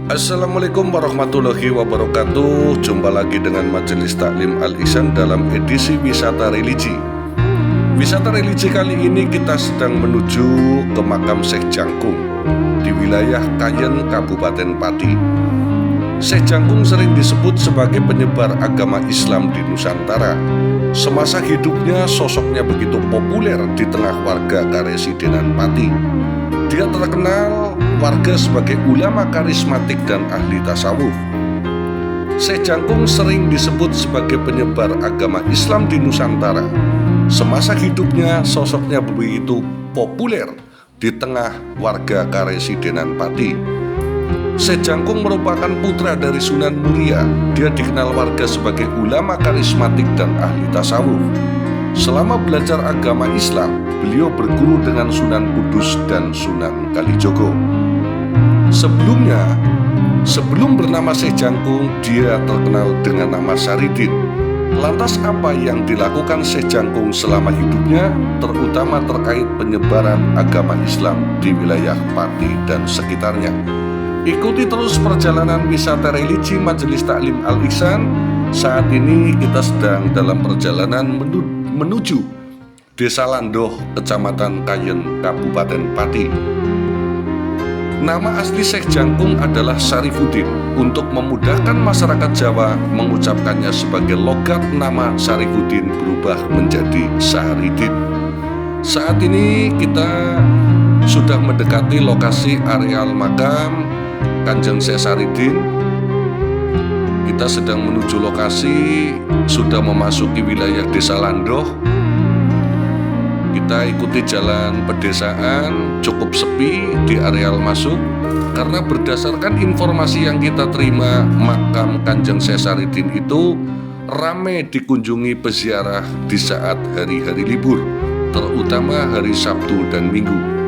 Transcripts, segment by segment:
Assalamualaikum warahmatullahi wabarakatuh. Jumpa lagi dengan Majelis Taklim Al-Ihsan dalam edisi Wisata Religi. Wisata religi kali ini kita sedang menuju ke makam Syekh Jangkung di wilayah Kayen, Kabupaten Pati. Syekh Jangkung sering disebut sebagai penyebar agama Islam di Nusantara. Semasa hidupnya sosoknya begitu populer di tengah warga Karesidenan Pati. Dia terkenal warga sebagai ulama karismatik dan ahli tasawuf. Syekh Jangkung sering disebut sebagai penyebar agama Islam di Nusantara. Semasa hidupnya sosoknya begitu populer di tengah warga Karesidenan Pati. Syekh Jangkung merupakan putra dari Sunan Muria. Dia dikenal warga sebagai ulama karismatik dan ahli tasawuf. Selama belajar agama Islam, beliau berguru dengan Sunan Kudus dan Sunan Kalijogo. Sebelum bernama Syekh Jangkung, dia terkenal dengan nama Saridin. Lantas apa yang dilakukan Syekh Jangkung selama hidupnya, terutama terkait penyebaran agama Islam di wilayah Pati dan sekitarnya? Ikuti terus perjalanan wisata religi Majelis Taklim Al-Ihsan. Saat ini kita sedang dalam perjalanan menuju Desa Landoh, Kecamatan Kayen, Kabupaten Pati. Nama asli Syekh Jangkung adalah Sarifuddin. Untuk memudahkan masyarakat Jawa, mengucapkannya sebagai logat nama Sarifuddin berubah menjadi Saridin. Saat ini kita sudah mendekati lokasi areal makam Kanjeng Syekh Saridin. Kita sedang menuju lokasi, sudah memasuki wilayah Desa Landoh. Kita ikuti jalan pedesaan, cukup sepi di areal masuk. Karena berdasarkan informasi yang kita terima, makam Kanjeng Syekh Saridin itu ramai dikunjungi peziarah di saat hari-hari libur, terutama hari Sabtu dan Minggu.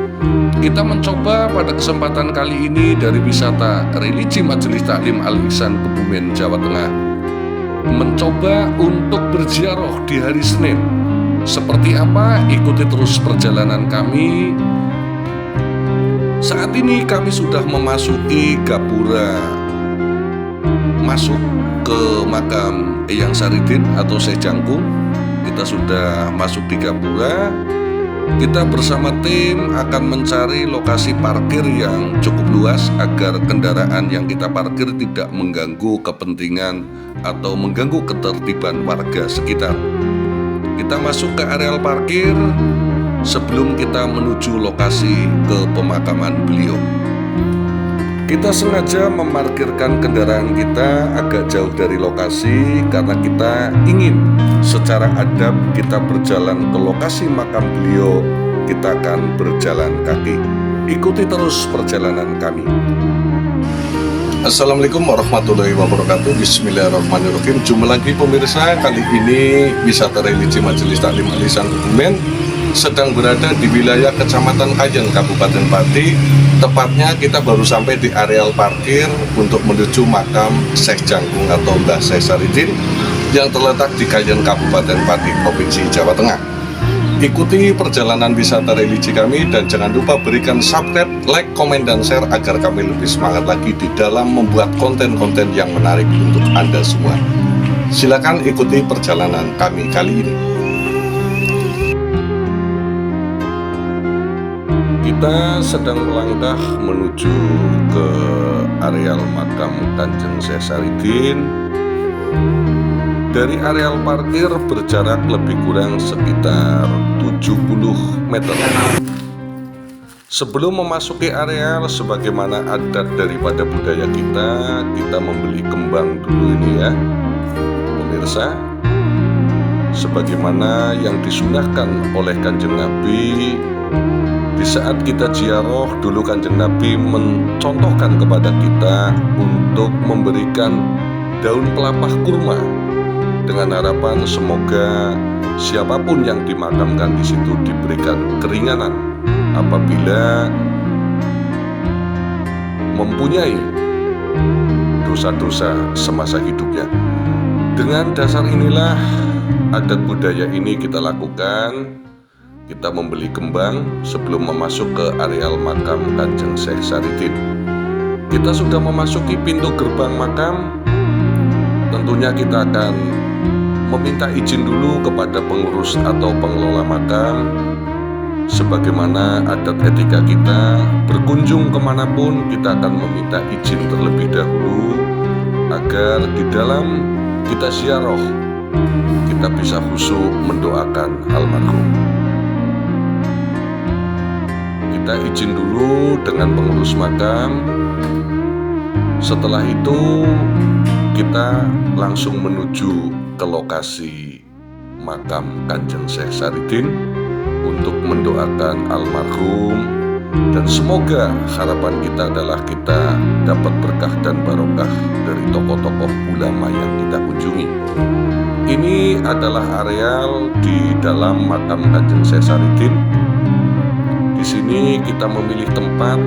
Kita mencoba pada kesempatan kali ini dari wisata religi Majelis Taklim Al-Ihsan Kebumen, Jawa Tengah, mencoba untuk berziarah di hari Senin. Seperti apa? Ikuti terus perjalanan kami. Saat ini kami sudah memasuki gapura masuk ke makam Eyang Saridin atau Syekh Jangkung. Kita sudah masuk di gapura. Kita bersama tim akan mencari lokasi parkir yang cukup luas agar kendaraan yang kita parkir tidak mengganggu kepentingan atau mengganggu ketertiban warga sekitar. Kita masuk ke areal parkir sebelum kita menuju lokasi ke pemakaman beliau. Kita sengaja memarkirkan kendaraan kita agak jauh dari lokasi karena kita ingin secara adab kita berjalan ke lokasi makam beliau. Kita akan berjalan kaki. Ikuti terus perjalanan kami. Assalamualaikum warahmatullahi wabarakatuh. Bismillahirrahmanirrahim. Jumpa lagi pemirsa. Kali ini wisata religi Majelis Taklim Al-Ihsan Kebumen sedang berada di wilayah Kecamatan Kayen, Kabupaten Pati. Tepatnya kita baru sampai di areal parkir untuk menuju makam Syekh Jangkung atau Mbah Syekh Saridin yang terletak di Kayen, Kabupaten Pati, Provinsi Jawa Tengah. Ikuti perjalanan wisata religi kami dan jangan lupa berikan subscribe, like, komen, dan share agar kami lebih semangat lagi di dalam membuat konten-konten yang menarik untuk Anda semua. Silakan ikuti perjalanan kami kali ini. Kita sedang melangkah menuju ke areal makam Kanjeng Syekh Saridin. Dari areal parkir berjarak lebih kurang sekitar 70 meter. Sebelum memasuki areal, sebagaimana adat daripada budaya kita membeli kembang dulu ini ya, pemirsa. Sebagaimana yang disunahkan oleh Kanjeng Nabi. Di saat kita ziarah dulu, Kanjeng Nabi mencontohkan kepada kita untuk memberikan daun pelepah kurma dengan harapan semoga siapapun yang dimakamkan di situ diberikan keringanan apabila mempunyai dosa-dosa semasa hidupnya. Dengan dasar inilah adat budaya ini kita lakukan. Kita membeli kembang sebelum memasuk ke areal makam Kanjeng Syekh Saridin. Kita sudah memasuki pintu gerbang makam. Tentunya kita akan meminta izin dulu kepada pengurus atau pengelola makam. Sebagaimana adat etika kita, berkunjung kemanapun kita akan meminta izin terlebih dahulu agar di dalam kita ziarah kita bisa khusyuk mendoakan almarhum. Kita izin dulu dengan pengurus makam. Setelah itu kita langsung menuju ke lokasi makam Kanjeng Syekh Saridin untuk mendoakan almarhum, dan semoga harapan kita adalah kita dapat berkah dan barokah dari tokoh-tokoh ulama yang kita kunjungi. Ini adalah areal di dalam makam Kanjeng Syekh Saridin. Di sini kita memilih tempat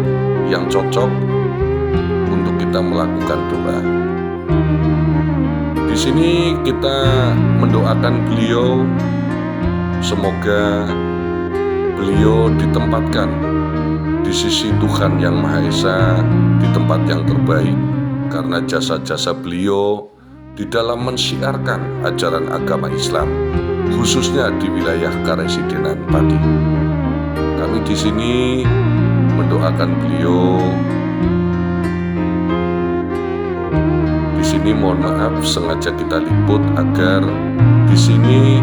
yang cocok untuk kita melakukan doa. Di sini kita mendoakan beliau, semoga beliau ditempatkan di sisi Tuhan Yang Maha Esa, di tempat yang terbaik, karena jasa-jasa beliau di dalam mensiarkan ajaran agama Islam, khususnya di wilayah Karesidenan Pati. Kami di sini mendoakan beliau. Di sini mohon maaf sengaja kita liput agar di sini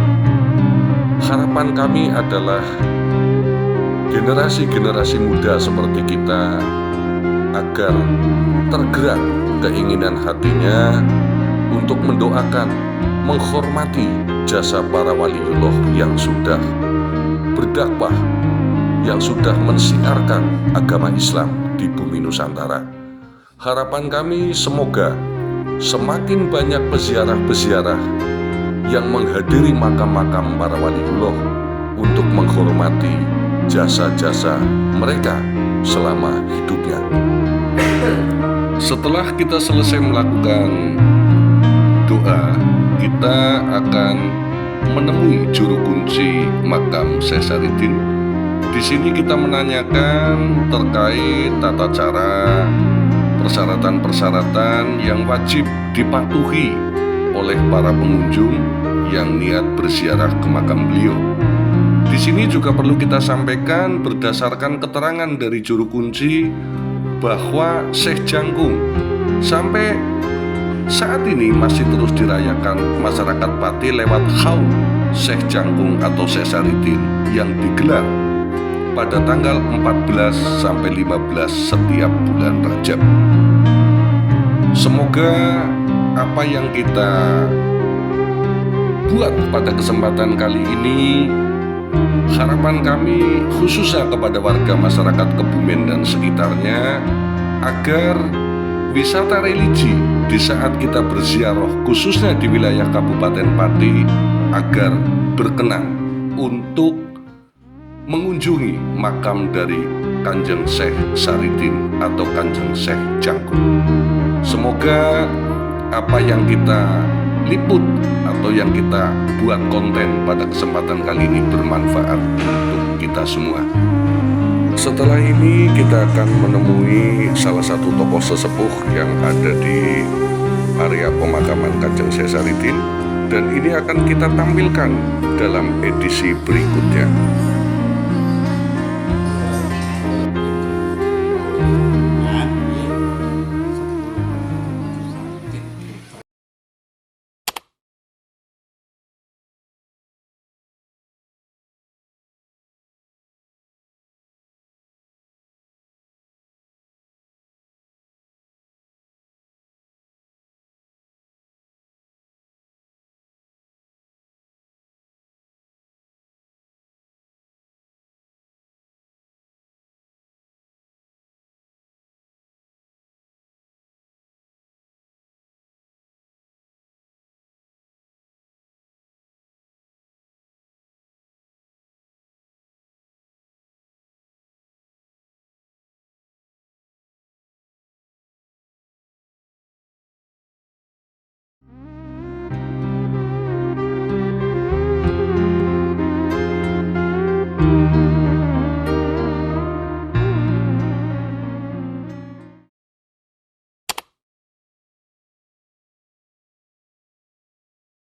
harapan kami adalah generasi-generasi muda seperti kita agar tergerak keinginan hatinya untuk mendoakan, menghormati jasa para waliullah yang sudah berdakwah, yang sudah mensiarkan agama Islam di bumi Nusantara. Harapan kami semoga semakin banyak peziarah-peziarah yang menghadiri makam-makam para waliullah untuk menghormati jasa-jasa mereka selama hidupnya. Setelah kita selesai melakukan doa, kita akan menemui juru kunci makam Syekh Saridin. Di sini kita menanyakan terkait tata cara, persyaratan-persyaratan yang wajib dipatuhi oleh para pengunjung yang niat berziarah ke makam beliau. Di sini juga perlu kita sampaikan berdasarkan keterangan dari juru kunci bahwa Syekh Jangkung sampai saat ini masih terus dirayakan masyarakat Pati lewat haul Syekh Jangkung atau Syekh Saridin yang digelar pada tanggal 14 sampai 15 setiap bulan Rajab. Semoga apa yang kita buat pada kesempatan kali ini, harapan kami khususnya kepada warga masyarakat Kebumen dan sekitarnya, agar wisata religi di saat kita berziarah khususnya di wilayah Kabupaten Pati agar berkenan untuk mengunjungi makam dari Kanjeng Syekh Saridin atau Kanjeng Syekh Jangkung. Semoga apa yang kita liput atau yang kita buat konten pada kesempatan kali ini bermanfaat untuk kita semua. Setelah ini kita akan menemui salah satu tokoh sesepuh yang ada di area pemakaman Kanjeng Syekh Saridin, dan ini akan kita tampilkan dalam edisi berikutnya.